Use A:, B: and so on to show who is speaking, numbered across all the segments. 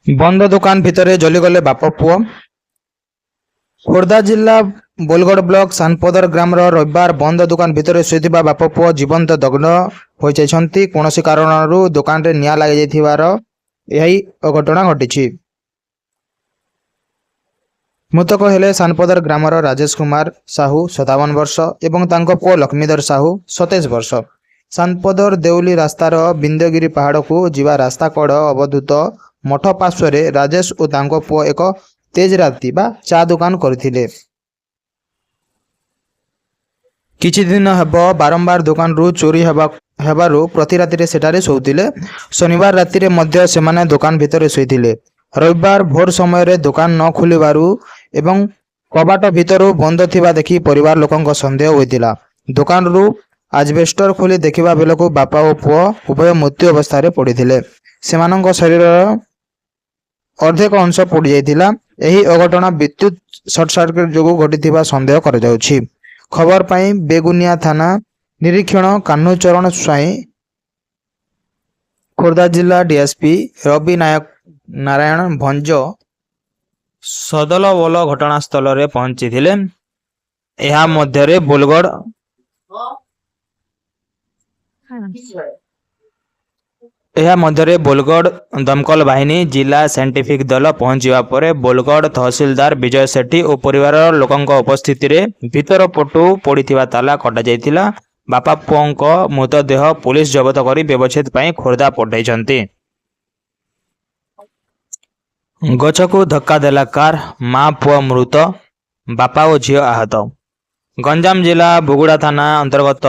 A: बंद दुकान भितर जलीगले बाप पुओ। खोर्धा जिला बोलगड़ ब्लॉक सानपदर ग्राम रविवार बंद दुकान भितर शोइथिबा बाप पुओ जीवंत दग्ध होई जाइछन्ति। कोनोसी कारणरू दुकान रे निया लागि जाइथिबार एही अघटना घटिछि। मृतक हेले सानपदर ग्रामर राजेश कुमार साहू 57 वर्ष एवं तांको पुओ लक्ष्मीधर साहू 27 वर्ष। सानपदर देउली रास्तार बिंदगिरी पहाड़ को जीवा रास्ता कड़ अवधूत मठ पार्श्व राजेश और तांको पुओ एक तेज राति बा चा दुकान करथिले। किछि दिन हेब बारंबार दुकान रू चोरी हेबारु प्रति राति सेठारे शोउथिले। शनिवार राति रे मध्य सेमाने दुकान भितर शोइथिले। रविवार भोर समय रे दुकान न खुलिबारु एवं कबाट भितरु बंद थिबा देखि परिवार लोकंक संदेह होइतिला। दुकान रू आजबेस्टर खोली देखिबा बेलकु बापा और पुओ उभय मृत्यु अवस्था पड़िथिले। सेमानंक शरीर अर्धेक अंश पड़ जाइथिला। एही अघटना विद्युत सर्ट सर्किट जोगु घटिथिबा संदेह कर जाउछि। खबर पाई बेगुनिया थाना निरीक्षण कान्हू चरण स्वाई, खोर्धा जिला डीएसपी रवि नारायण भंज सदल बल घटनास्थल रे पहुंची थिले। एहा मध्यरे बोलगड़ बोलगड़ दमकल बाहिनी जिला साइंटिफिक दल पहुंचवा पर बोलगड़ तहसीलदार विजय सेठी और परिवार लोकंक उपस्थिति रे भीतर पटु पड़िथिबा ताला कटा जाइथिला। बापा पुओंक मृतदेह पुलिस जबत करी व्यवच्छेद पई खोर्धा पठाइछन्ति। गछकु धक्का देला कार, मां पुओ मृत, बापा और झियो आहत। गंजाम जिला बुगुड़ा थाना अंतर्गत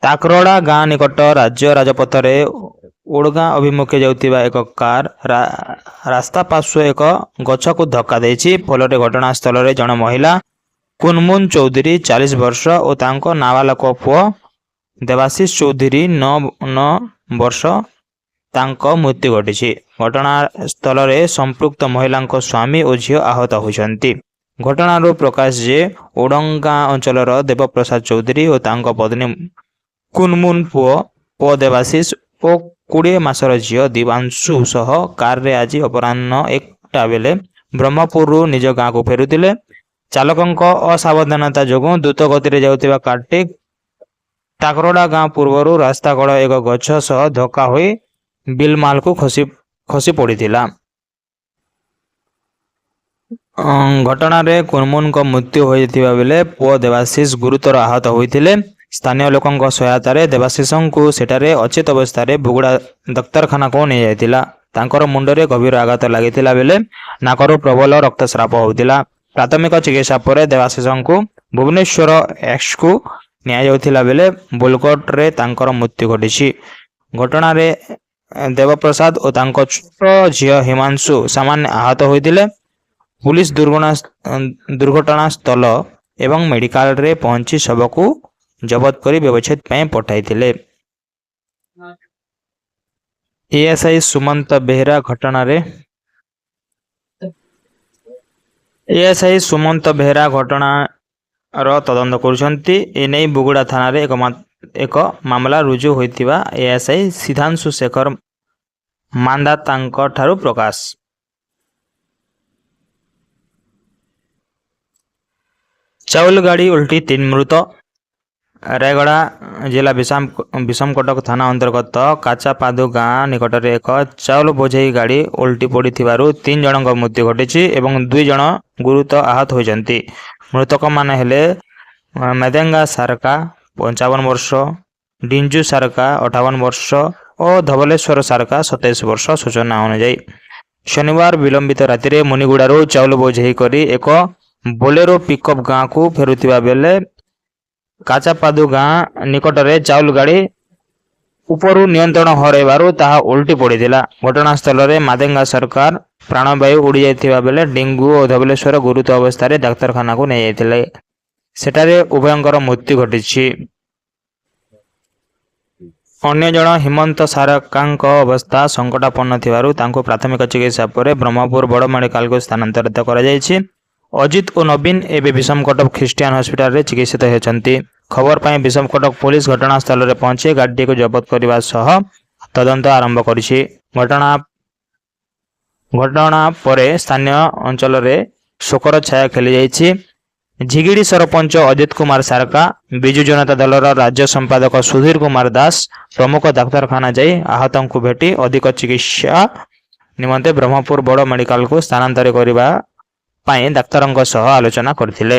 A: ताकरोड़ा गाँ निकट राज्य राजपथ रे ओडगाँ अभिमुखे जाउथिबा एक कार रास्ता पार्श्व एक गछ को धक्का देछि। फलरे घटनास्थल रे जन महिला कुनमुन चौधरी 40 वर्ष और तांको नाबालक पुओ देवाशीष चौधरी 9 वर्ष तांको मृत्यु घटिछि। घटनास्थल रे संपृक्त महिलांको स्वामी और झियो आहत होइछन्ति। घटनार प्रकाश जे ओडंगा अंचलर देवप्रसाद चौधरी और तांको पत्नी कुनमुन पुओ देवाशीष और 20 मासर झियो दिवांशु सह कार रे आज अपराह्न 1टा बेले ब्रह्मपुर निज गाँ को फेरुतिले। चालकंक असावधानता जोगु द्रुत गति रे जाउथिबा कारटी ताकरोड़ा गाँ पूर्वरु रास्ता कड़ एक गछ सह धक्का होई बिलमाल को खसी पड़िथिला। घटना रे कुनमुन को मृत्यु होइथिबा बेले पुओ देवाशीष गुरुतर आहत होइथिले। स्थानीय लोकंक सहायता रे देवाशीषं को सेठारे अचेत अवस्था रे बुगुड़ा डक्तरखाना को नै जाइथिला। तांकर मुंडरे गभीर आघात लागिथिला बेले नाकरो प्रबल रक्तस्राव होइथिला। प्राथमिक चिकित्सा पर देवाशीषं को भुवनेश्वर एक्स को न्याय जाउथिला बेले बोलकोट रे तांकर मृत्यु घटिछि। घटना रे देवप्रसाद और तांको छोट झियो हिमांशु सामान्य आहत होइथिले। पुलिस दुर्घटना स्थल एवं मेडिकल रे पहुंची शव को जबत करी व्यवच्छेद पई पठाइथिले। एएसआई सुमंत बेहरा घटना रो तदंत करुछन्ति। एनै बुगुड़ा थाना रे एक मामला रुजु होइतिबा एएसआई सिद्धांशु शेखर मांदा तांको ठारू प्रकाश। चाउल गाड़ी उल्टी 3 मृत। रायगड़ा जिला विषमकटक थाना अंतर्गत काचापादु गाँ निकट रे एक चाउल बोझई गाड़ी उल्टी पड़ी 3 जनक मृत्यु घटी एवं 2 जन गुरुतर आहत होइछन्ति। मृतक माने हेले मेदेंगा सारका 55 वर्ष, डिंजू सारका 58 वर्ष और धवलेश्वर सारका 27 वर्ष। सूचना अनुଯାयी शनिवार विलंबित राति रे मुनिगुड़ारू चाउल बोझई करी एक बोलेरो पिकअप गाँ को फेरुथिबा बेले काचापादु गाँ निकट रे चाउल गाड़ी उपरू नियंत्रण हरैबारु ताहा उल्टी पड़िथिला। घटनास्थल रे मादेंगा सरकार प्राणवायु उड़ी जाइथिबा बेले डेंगू और धवलेश्वर गुरुतर अवस्था रे डाक्तरखाना को नै जाइथिले। सेठारे उभयंकर मृत्यु घटिछि। अन्य जन हिमंत सारकांक अवस्था संकटापन्न थिबारु तांको प्राथमिक चिकित्सा पर ब्रह्मपुर बड़ मेडिकल को स्थानांतरित करा जायछि। अजित और नवीन एवं विषमकटक ख्रीष्टियान हॉस्पिटल रे चिकित्सित होती। खबर पाई विषमकटक पुलिस घटनास्थल रे पहुंची गाड़ी को जबत करने सह तदंत आरंभ करिछि। घटना ଘଟଣା ପରେ ସ୍ଥାନୀୟ ଅଞ୍ଚଳରେ ଶୋକର ଛାୟା ଖେଳିଯାଇଛି। ଝିଗିଡ଼ି ସରପଞ୍ଚ ଅଜିତ କୁମାର ସାରକା, ବିଜୁ ଜନତା ଦଳର ରାଜ୍ୟ ସମ୍ପାଦକ ସୁଧୀର କୁମାର ଦାସ ପ୍ରମୁଖ ଡାକ୍ତରଖାନା ଯାଇ ଆହତଙ୍କୁ ଭେଟି ଅଧିକ ଚିକିତ୍ସା ନିମନ୍ତେ ବ୍ରହ୍ମପୁର ବଡ଼ ମେଡିକାଲକୁ ସ୍ଥାନାନ୍ତର କରିବା ପାଇଁ ଡାକ୍ତରଙ୍କ ସହ ଆଲୋଚନା କରିଥିଲେ।